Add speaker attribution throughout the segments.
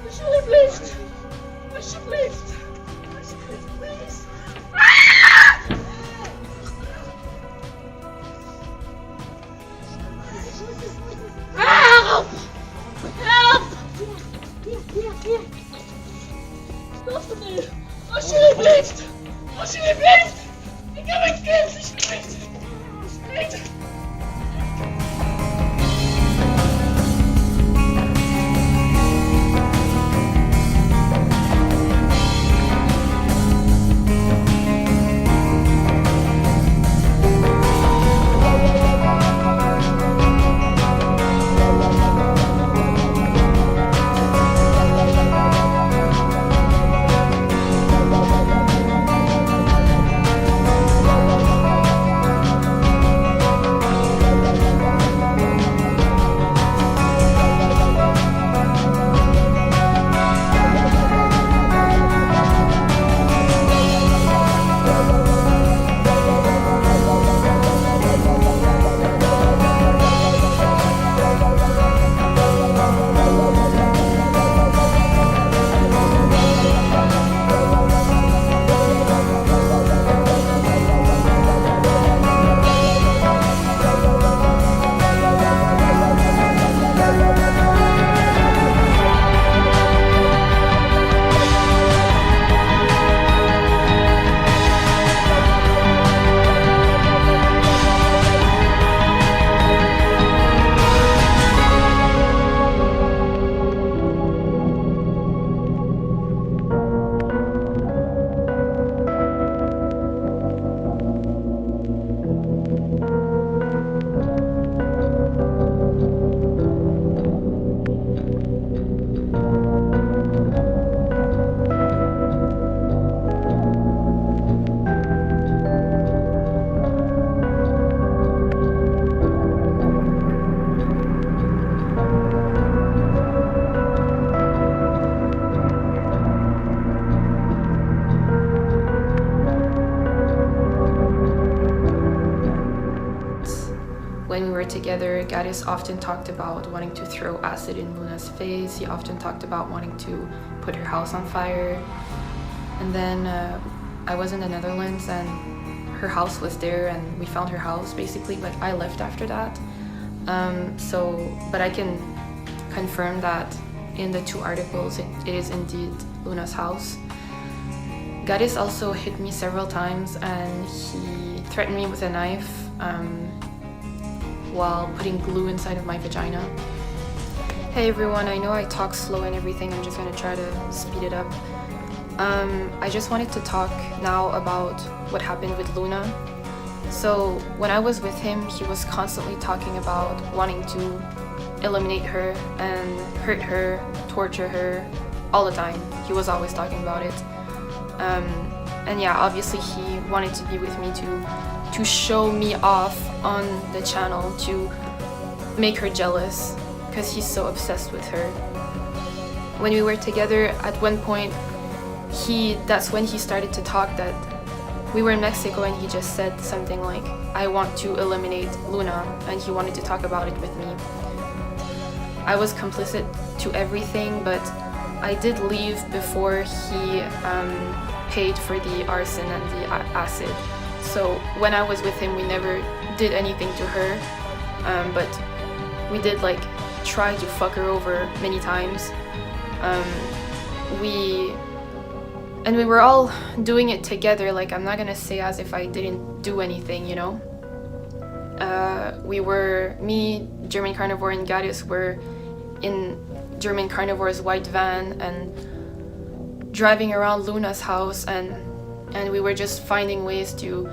Speaker 1: Alsjeblieft! Alsjeblieft! Alsjeblieft, please! Help! Help! Stop het nu! Alsjeblieft! Alsjeblieft! Ik heb een kind! Alsjeblieft! Alsjeblieft!
Speaker 2: When we were together, Gaddis often talked about wanting to throw acid in Luna's face. He often talked about wanting to put her house on fire. And then I was in the Netherlands and her house was there and we found her house basically, but I left after that. But I can confirm that in the two articles it is indeed Luna's house. Gaddis also hit me several times and he threatened me with a knife while putting glue inside of my vagina. Hey everyone, I know I talk slow and everything, I'm just gonna try to speed it up. I just wanted to talk now about what happened with Luna. So when I was with him, he was constantly talking about wanting to eliminate her and hurt her, torture her, all the time. He was always talking about it. And yeah, obviously he wanted to be with me to show me off on the channel, to make her jealous, because he's so obsessed with her. When we were together, at one point, that's when he started to talk that we were in Mexico and he just said something like, I want to eliminate Luna, and he wanted to talk about it with me. I was complicit to everything, but I did leave before he paid for the arson and the acid. So when I was with him, we never did anything to her, but we did like try to fuck her over many times. We were all doing it together. Like, I'm not gonna say as if I didn't do anything, you know. Me, German Carnivore, and Gaddis were in German Carnivore's white van and driving around Luna's house, and we were just finding ways to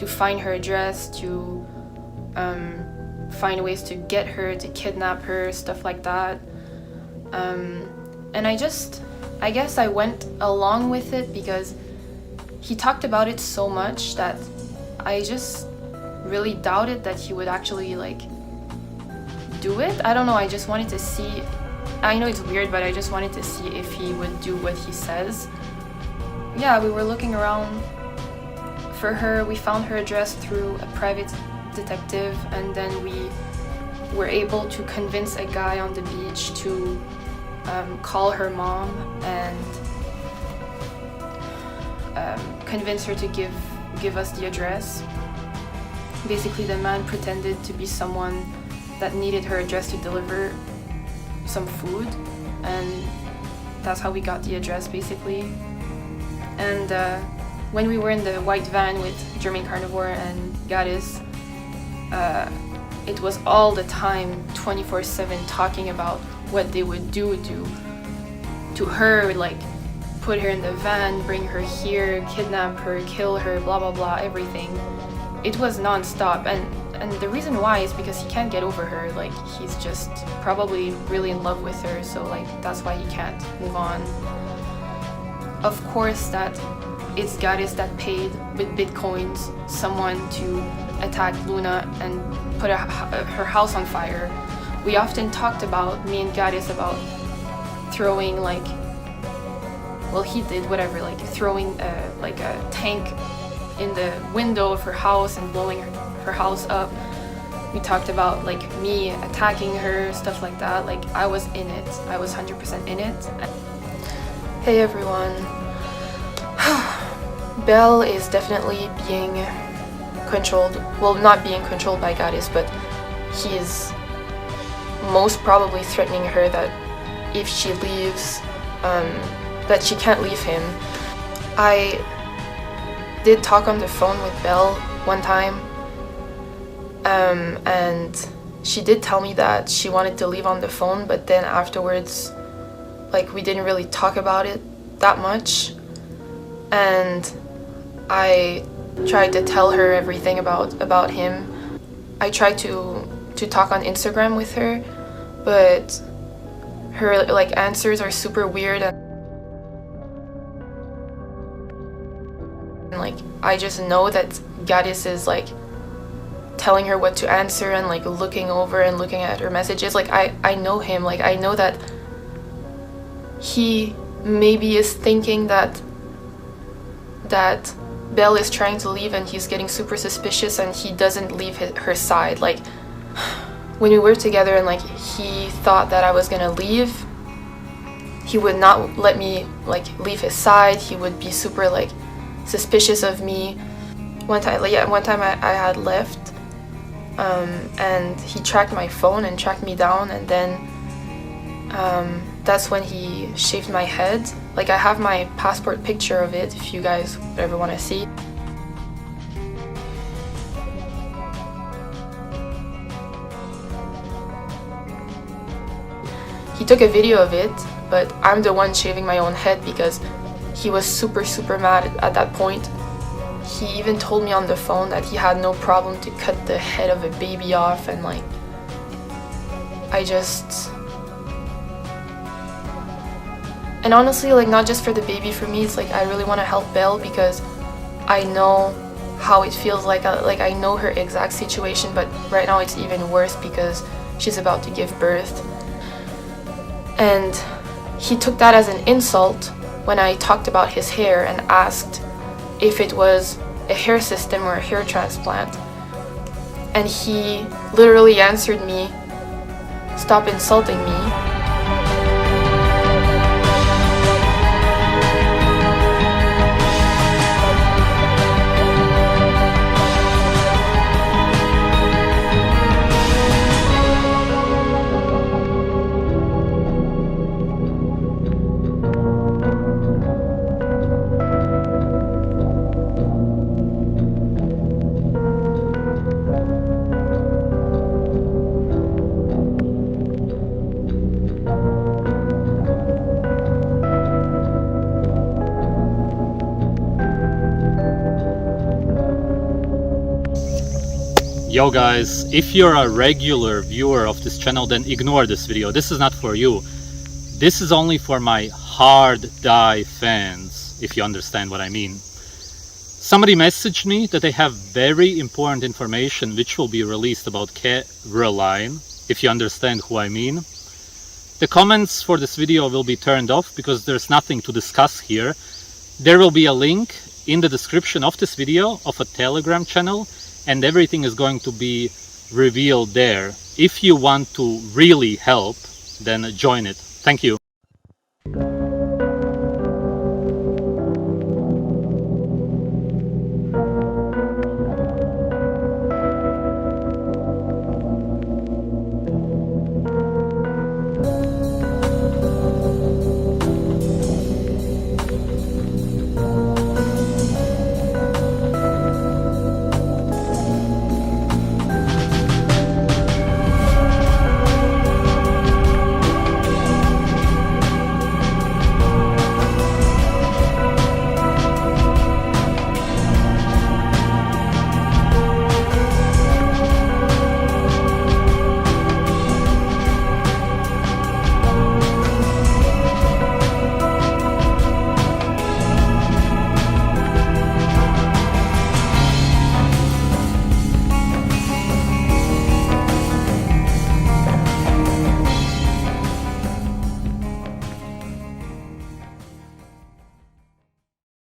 Speaker 2: find her address, to find ways to get her, to kidnap her, stuff like that. And I guess I went along with it because he talked about it so much that I just really doubted that he would actually like do it. I don't know, I just wanted to see. I know it's weird, but I just wanted to see if he would do what he says. Yeah, we were looking around for her. We found her address through a private detective, and then we were able to convince a guy on the beach to call her mom and convince her to give us the address. Basically, the man pretended to be someone that needed her address to deliver some food, and that's how we got the address, basically. And when we were in the white van with German Carnivore and Gaddis, it was all the time 24/7 talking about what they would do to her, like put her in the van, bring her here, kidnap her, kill her, blah blah blah, everything. It was non-stop, and the reason why is because he can't get over her. Like, he's just probably really in love with her, so like that's why he can't move on. Of course, that it's Gaddis that paid with bitcoins someone to attack Luna and put her house on fire. We often talked about, me and Gaddis, about throwing like, well, he did whatever, like throwing like a tank in the window of her house and blowing her house up. We talked about like me attacking her, stuff like that. Like, I was in it. I was 100% in it. Hey everyone. Belle is definitely being controlled. Well, not being controlled by Gaddis, but he is most probably threatening her that if she leaves, that she can't leave him. I did talk on the phone with Belle one time, and she did tell me that she wanted to leave on the phone, but then afterwards, like, we didn't really talk about it that much, and I tried to tell her everything about him. I tried to talk on Instagram with her, but her like answers are super weird, and like, I just know that Gaddis is like telling her what to answer and like looking over and looking at her messages. Like, I know him. Like, I know that he maybe is thinking that Belle is trying to leave and he's getting super suspicious and he doesn't leave her side. Like, when we were together and like he thought that I was gonna leave, he would not let me like leave his side. He would be super like suspicious of me. One time I had left, and he tracked my phone and tracked me down, and then that's when he shaved my head. Like, I have my passport picture of it if you guys ever want to see. He took a video of it, but I'm the one shaving my own head because he was super mad at that point. He even told me on the phone that he had no problem to cut the head of a baby off, and like, and honestly, like, not just for the baby, for me, it's like I really want to help Belle because I know how it feels like I know her exact situation, but right now it's even worse because she's about to give birth. And he took that as an insult when I talked about his hair and asked if it was a hair system or a hair transplant. And he literally answered me, "Stop insulting me."
Speaker 3: Yo guys, if you're a regular viewer of this channel, then ignore this video. This is not for you. This is only for my hard die fans, if you understand what I mean. Somebody messaged me that they have very important information which will be released about Caroline, if you understand who I mean. The comments for this video will be turned off because there's nothing to discuss here. There will be a link in the description of this video of a Telegram channel, and everything is going to be revealed there. If you want to really help, then join it. Thank you.